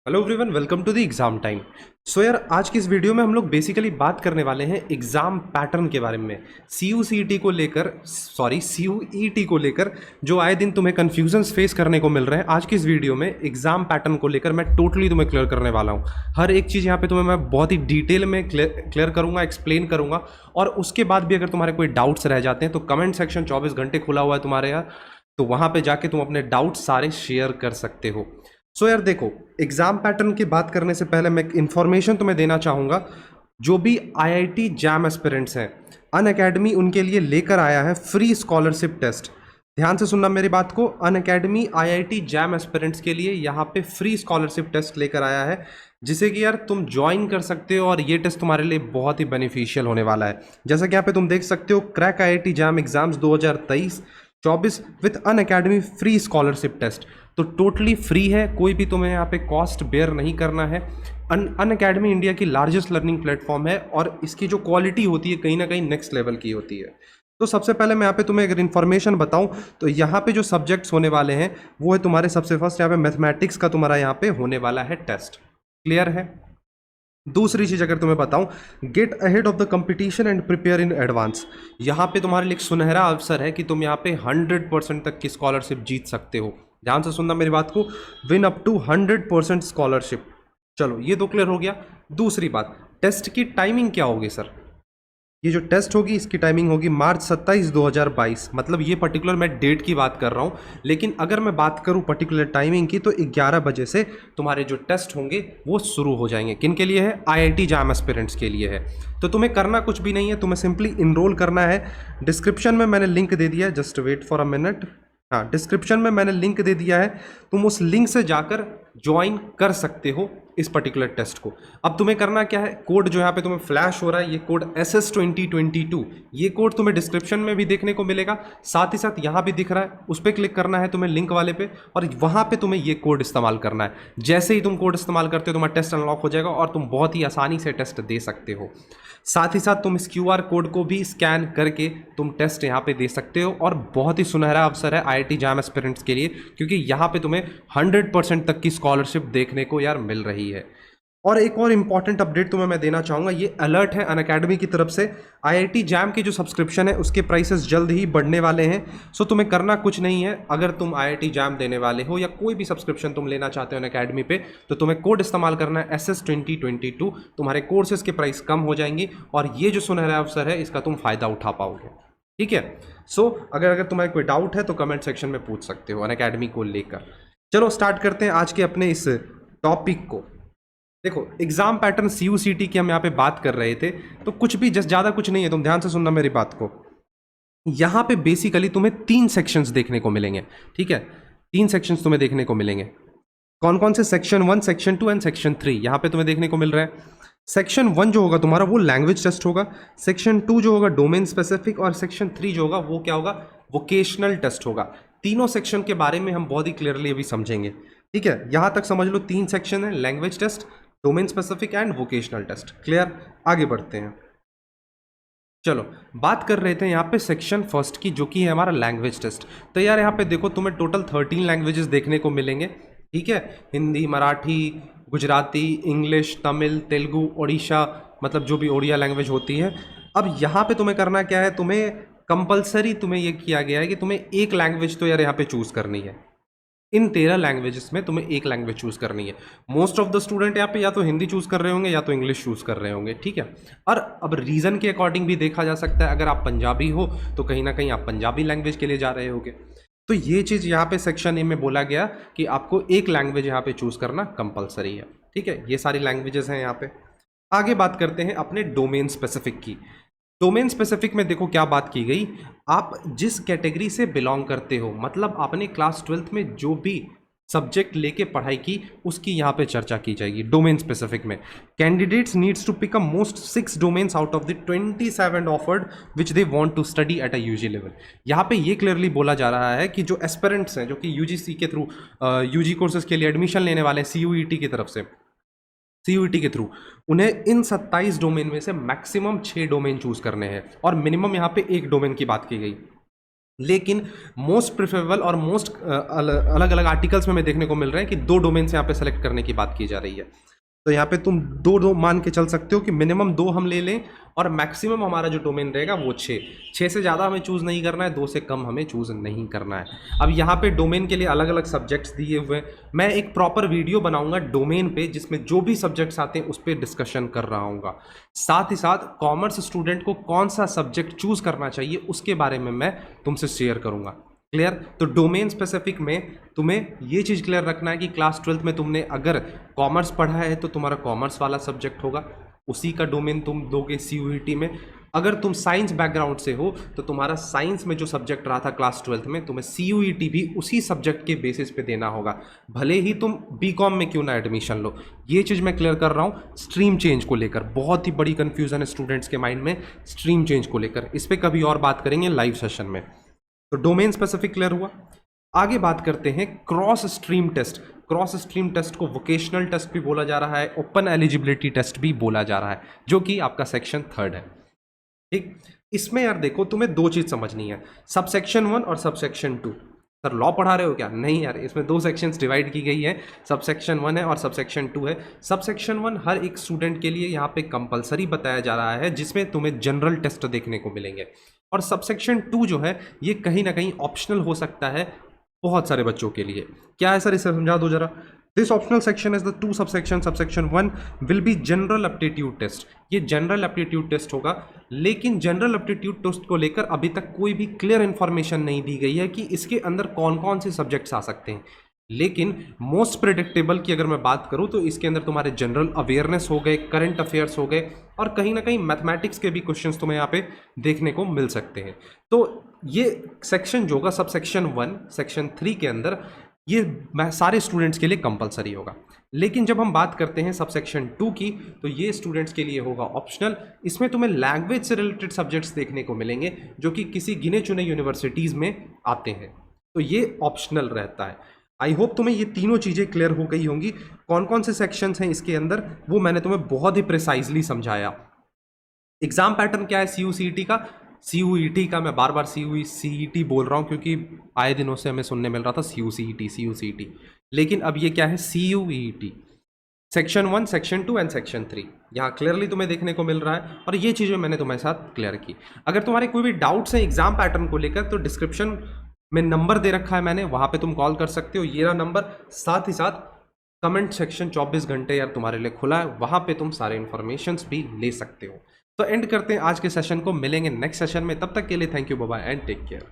Hello everyone, welcome to the exam time. So यार, आज की इस वीडियो में हम लोग बेसिकली बात करने वाले हैं एग्जाम पैटर्न के बारे में। सीयूईटी को लेकर जो आए दिन तुम्हें कन्फ्यूजन्स फेस करने को मिल रहे हैं, आज की इस वीडियो में एग्जाम पैटर्न को लेकर मैं टोटली तुम्हें क्लियर करने वाला हूँ। हर एक चीज़ यहाँ पे तुम्हें मैं बहुत ही डिटेल में क्लियर करूँगा, एक्सप्लेन करूँगा। और उसके बाद भी अगर तुम्हारे कोई डाउट्स रह जाते हैं तो कमेंट सेक्शन 24 घंटे खुला हुआ है तुम्हारे यहाँ, तो वहाँ पे जाके तुम अपने डाउट्स सारे शेयर कर सकते हो। सो यार देखो, एग्जाम पैटर्न की बात करने से पहले मैं इन्फॉर्मेशन तुम्हें देना चाहूँगा। जो भी आईआईटी जैम एस्पिरेंट्स हैं, अनअकैडमी उनके लिए लेकर आया है फ्री स्कॉलरशिप टेस्ट। ध्यान से सुनना मेरी बात को, अनअकैडमी आईआईटी जैम एस्पिरेंट्स के लिए यहाँ पे फ्री स्कॉलरशिप टेस्ट लेकर आया है, जिसे कि यार तुम ज्वाइन कर सकते हो और ये टेस्ट तुम्हारे लिए बहुत ही बेनिफिशियल होने वाला है। जैसा कि यहाँ पे तुम देख सकते हो, crack IIT JAM exams 2023-24 with Unacademy free scholarship test. तो टोटली फ्री है, कोई भी तुम्हें यहाँ पे कॉस्ट बेयर नहीं करना है। अनअकैडमी इंडिया की लार्जेस्ट लर्निंग प्लेटफॉर्म है और इसकी जो क्वालिटी होती है कहीं ना कहीं नेक्स्ट लेवल की होती है। तो सबसे पहले मैं यहाँ पे तुम्हें अगर इन्फॉर्मेशन बताऊं तो यहाँ पे जो सब्जेक्ट्स होने वाले हैं वो है तुम्हारे सबसे फर्स्ट यहाँ पे मैथमेटिक्स का तुम्हारा यहाँ पे होने वाला है टेस्ट। क्लियर है? दूसरी चीज अगर तुम्हें बताऊं, get ahead of the competition and prepare in advance. यहाँ पे तुम्हारे लिए एक सुनहरा अवसर है कि तुम यहाँ पे 100% तक की स्कॉलरशिप जीत सकते हो। ध्यान से सुनना मेरी बात को, विन अप टू 100% स्कॉलरशिप। चलो, ये तो क्लियर हो गया। दूसरी बात, टेस्ट की टाइमिंग क्या होगी सर? ये जो टेस्ट होगी इसकी टाइमिंग होगी मार्च 27, 2022। मतलब ये पर्टिकुलर मैं डेट की बात कर रहा हूँ, लेकिन अगर मैं बात करूँ पर्टिकुलर टाइमिंग की तो 11 बजे से तुम्हारे जो टेस्ट होंगे वो शुरू हो जाएंगे। किन के लिए है? आईआईटी जैम एस्पिरेंट्स के लिए है। तो तुम्हें करना कुछ भी नहीं है, तुम्हें सिंपली इनरोल करना है। डिस्क्रिप्शन में मैंने लिंक दे दिया है, just wait for a minute. हाँ, डिस्क्रिप्शन में मैंने लिंक दे दिया है, तुम उस लिंक से जाकर ज्वाइन कर सकते हो इस पर्टिकुलर टेस्ट को। अब तुम्हें करना क्या है, कोड जो यहाँ पे तुम्हें फ्लैश हो रहा है, ये कोड SS2022, ये कोड तुम्हें डिस्क्रिप्शन में भी देखने को मिलेगा, साथ ही साथ यहाँ भी दिख रहा है, उस पर क्लिक करना है तुम्हें लिंक वाले पे, और वहाँ पे तुम्हें ये कोड इस्तेमाल करना है। जैसे ही तुम कोड इस्तेमाल करते हो तुम्हारा टेस्ट अनलॉक हो जाएगा और तुम बहुत ही आसानी से टेस्ट दे सकते हो। साथ ही साथ तुम इस QR कोड को भी स्कैन करके तुम टेस्ट यहाँ पे दे सकते हो। और बहुत ही सुनहरा अवसर है आईआईटी जैम एस्पिरेंट्स के लिए, क्योंकि यहाँ पे तुम्हें 100% तक की स्कॉलरशिप देखने को यार मिल रही है। और एक और इंपॉर्टेंट अपडेट तुम्हें मैं देना चाहूँगा, ये अलर्ट है अनअकैडमी की तरफ से। आईआईटी जैम की जो सब्सक्रिप्शन है उसके प्राइसेस जल्द ही बढ़ने वाले हैं। सो तुम्हें करना कुछ नहीं है, अगर तुम आईआईटी जैम देने वाले हो या कोई भी सब्सक्रिप्शन तुम लेना चाहते हो अनअकैडमी पे, तो तुम्हें कोड इस्तेमाल करना है SS2022। तुम्हारे कोर्सेज के प्राइस कम हो जाएंगी और ये जो सुनहरा अवसर है इसका तुम फायदा उठा पाओगे। ठीक है? सो अगर तुम्हारे कोई डाउट है तो कमेंट सेक्शन में पूछ सकते हो अनअकैडमी को लेकर। चलो स्टार्ट करते हैं आज के अपने इस टॉपिक को। देखो, एग्जाम पैटर्न CUCT की हम यहाँ पे बात कर रहे थे, तो कुछ भी जस्ट ज़्यादा कुछ नहीं है, तुम ध्यान से सुनना मेरी बात को। यहाँ पे बेसिकली तुम्हें 3 सेक्शंस देखने को मिलेंगे। ठीक है? 3 सेक्शंस तुम्हें देखने को मिलेंगे। कौन कौन से? सेक्शन 1, सेक्शन 2 एंड सेक्शन 3 यहाँ पे तुम्हें देखने को मिल रहा है। सेक्शन 1 जो होगा तुम्हारा वो लैंग्वेज टेस्ट होगा, सेक्शन 2 जो होगा डोमेन स्पेसिफिक, और सेक्शन 3 जो होगा वो क्या होगा? वोकेशनल टेस्ट होगा। तीनों सेक्शन के बारे में हम बहुत ही क्लियरली अभी समझेंगे। ठीक है? यहाँ तक समझ लो, 3 सेक्शन है, language test, domain specific and vocational test. Clear? आगे बढ़ते हैं। चलो, बात कर रहे थे यहाँ पे सेक्शन फर्स्ट की, जो कि है हमारा लैंग्वेज टेस्ट। तो यार यहाँ पे देखो, तुम्हें टोटल 13 लैंग्वेजेस देखने को मिलेंगे। ठीक है? हिंदी, मराठी, गुजराती, इंग्लिश, तमिल, तेलुगु, ओडिशा, मतलब जो भी ओडिया लैंग्वेज होती है। अब यहाँ पे तुम्हें करना क्या है, तुम्हें कंपलसरी तुम्हें ये किया गया है कि तुम्हें एक लैंग्वेज तो यार यहाँ पे चूज करनी है। इन 13 लैंग्वेजेस में तुम्हें एक लैंग्वेज चूज करनी है। मोस्ट ऑफ द स्टूडेंट यहाँ पे या तो हिंदी चूज कर रहे होंगे या तो इंग्लिश चूज कर रहे होंगे। ठीक है? और अब रीजन के अकॉर्डिंग भी देखा जा सकता है, अगर आप पंजाबी हो तो कहीं ना कहीं आप पंजाबी लैंग्वेज के लिए जा रहे होगे। तो ये चीज़ यहाँ पे सेक्शन ए में बोला गया कि आपको एक लैंग्वेज यहाँ पे चूज करना कंपलसरी है। ठीक है? ये सारी लैंग्वेजेस हैं यहाँ पे। आगे बात करते हैं अपने डोमेन स्पेसिफिक की। डोमेन स्पेसिफिक में देखो क्या बात की गई, आप जिस कैटेगरी से बिलोंग करते हो, मतलब आपने क्लास 12th में जो भी सब्जेक्ट लेके पढ़ाई की उसकी यहाँ पे चर्चा की जाएगी। डोमेन स्पेसिफिक में candidates needs to pick a most 6 domains out of the 27 offered which they want to study at a UG level. यहाँ पे ये क्लियरली बोला जा रहा है कि जो एस्पिरेंट्स हैं, जो कि यूजीसी के थ्रू यूजी कोर्सेज के लिए एडमिशन लेने वाले हैं CUET की तरफ से, CUET के थ्रू, उन्हें इन 27 डोमेन में से मैक्सिमम 6 डोमेन चूज करने हैं और मिनिमम यहाँ पे 1 डोमेन की बात की गई। लेकिन मोस्ट प्रिफरेबल और मोस्ट अलग अलग आर्टिकल्स में हमें देखने को मिल रहा है कि 2 डोमेन से यहाँ पे सेलेक्ट करने की बात की जा रही है। तो यहाँ पे तुम दो मान के चल सकते हो कि मिनिमम 2 हम ले लें और मैक्सिमम हमारा जो डोमेन रहेगा वो 6 से ज़्यादा हमें चूज़ नहीं करना है, 2 से कम हमें चूज़ नहीं करना है। अब यहाँ पे डोमेन के लिए अलग अलग सब्जेक्ट्स दिए हुए हैं। मैं एक प्रॉपर वीडियो बनाऊंगा डोमेन पे जिसमें जो भी सब्जेक्ट्स आते हैं उस पर डिस्कशन कर रहा हूँ। साथ ही साथ कॉमर्स स्टूडेंट को कौन सा सब्जेक्ट चूज़ करना चाहिए उसके बारे में मैं तुमसे शेयर करूँगा। क्लियर? तो डोमेन स्पेसिफिक में तुम्हें ये चीज़ क्लियर रखना है कि क्लास 12th में तुमने अगर कॉमर्स पढ़ा है तो तुम्हारा कॉमर्स वाला सब्जेक्ट होगा, उसी का डोमेन तुम दोगे CUET में। अगर तुम साइंस बैकग्राउंड से हो तो तुम्हारा साइंस में जो सब्जेक्ट रहा था क्लास 12th में तुम्हें CUET भी उसी सब्जेक्ट के बेसिस पे देना होगा, भले ही तुम BCom में क्यों ना एडमिशन लो। ये चीज़ मैं क्लियर कर रहा हूँ स्ट्रीम चेंज को लेकर। बहुत ही बड़ी कन्फ्यूजन है स्टूडेंट्स के माइंड में स्ट्रीम चेंज को लेकर, इस पर कभी और बात करेंगे लाइव सेशन में। तो डोमेन स्पेसिफिक क्लियर हुआ। आगे बात करते हैं cross stream test. Cross stream test को वोकेशनल टेस्ट भी बोला जा रहा है, ओपन एलिजिबिलिटी टेस्ट भी बोला जा रहा है, जो कि आपका सेक्शन 3 है। ठीक, इसमें यार देखो तुम्हें 2 चीज समझनी है, सब सेक्शन 1 और सब सेक्शन 2। सर लॉ पढ़ा रहे हो क्या? नहीं यार, इसमें 2 सेक्शंस डिवाइड की गई है, सब सेक्शन 1 है और सब सेक्शन 2 है। सब सेक्शन 1 हर एक स्टूडेंट के लिए यहाँ पे कंपलसरी बताया जा रहा है, जिसमें तुम्हें जनरल टेस्ट देखने को मिलेंगे। और सबसेक्शन 2 जो है ये कहीं ना कहीं ऑप्शनल हो सकता है बहुत सारे बच्चों के लिए। क्या है सर, इसे समझा दो जरा। This optional section is the 2 subsection. Subsection 1 will be general aptitude test. ये जनरल एप्टीट्यूड टेस्ट होगा, लेकिन जनरल एप्टीट्यूड टेस्ट को लेकर अभी तक कोई भी क्लियर इंफॉर्मेशन नहीं दी गई है कि इसके अंदर कौन कौन से सब्जेक्ट्स आ सकते हैं। लेकिन मोस्ट प्रेडिक्टेबल की अगर मैं बात करूं तो इसके अंदर तुम्हारे जनरल अवेयरनेस हो गए, करंट अफेयर्स हो गए और कहीं ना कहीं मैथमेटिक्स के भी क्वेश्चंस तुम्हें यहाँ पे देखने को मिल सकते हैं। तो ये सेक्शन जो होगा सब सेक्शन 1 सेक्शन 3 के अंदर ये सारे स्टूडेंट्स के लिए कंपलसरी होगा। लेकिन जब हम बात करते हैं सब सेक्शन 2 की तो ये स्टूडेंट्स के लिए होगा ऑप्शनल। इसमें तुम्हें लैंग्वेज से रिलेटेड सब्जेक्ट्स देखने को मिलेंगे जो कि किसी गिने चुने यूनिवर्सिटीज़ में आते हैं, तो ये ऑप्शनल रहता है। आई होप तुम्हें ये तीनों चीज़ें क्लियर हो गई होंगी। कौन कौन से सेक्शंस हैं इसके अंदर वो मैंने तुम्हें बहुत ही प्रिसाइजली समझाया। एग्जाम पैटर्न क्या है CUCET का? CUET का मैं बार बार CUCET बोल रहा हूँ क्योंकि आए दिनों से हमें सुनने मिल रहा था CUCET, लेकिन अब ये क्या है CUET। Section 1 section 2 and section 3 यहाँ क्लियरली तुम्हें देखने को मिल रहा है और ये चीज़ें मैंने तुम्हारे साथ क्लियर की। अगर तुम्हारे कोई भी डाउट्स हैं एग्जाम पैटर्न को लेकर तो डिस्क्रिप्शन में नंबर दे रखा है मैंने, वहां पे तुम कॉल कर सकते हो, ये रहा नंबर। साथ ही साथ कमेंट सेक्शन 24 घंटे यार तुम्हारे लिए खुला है, वहां पे तुम सारे इन्फॉर्मेशंस भी ले सकते हो। तो एंड करते हैं आज के सेशन को, मिलेंगे नेक्स्ट सेशन में, तब तक के लिए thank you, bye bye and take care.